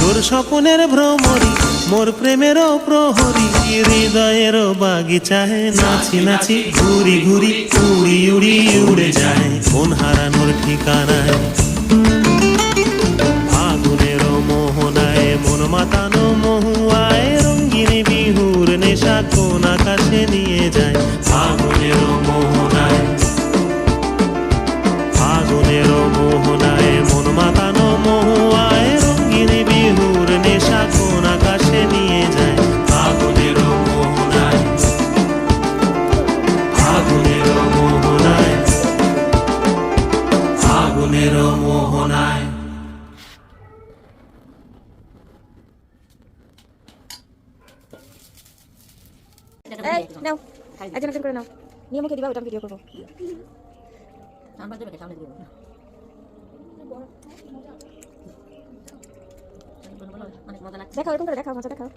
তোর স্বপনের ভ্রমরি মোর প্রেমেরও প্রহরী, হৃদয়েরও বাগিচায় নাচি নাচি ঘুরি ঘুরি উড়ি উড়ি উড়ে যায় মন হারানোর ঠিকানায়। ফাগুনেরও মোহনায় মন মাতানো মহুয়ায়, রঙিন বিহুর নেশা কোন আকাশে নিয়ে যায়। ফাগুনেরও মোহনায়, ফাগুনেরও মোহনায় মন মাতানো মহুয়ায়, রঙিন বিহুর নেশা কোন আকাশে নিয়ে যায়। ফাগুনেরও মোহনায়, ফাগুনেরও মোহনায়, ফাগুনেরও মোহনায়। এই নাও, একজন একজন করে নাও, নিয়ে মুখে দিবা, ওটা ভিডিও করবো। দেখাও, এরকম করে দেখাও, মজা দেখাও।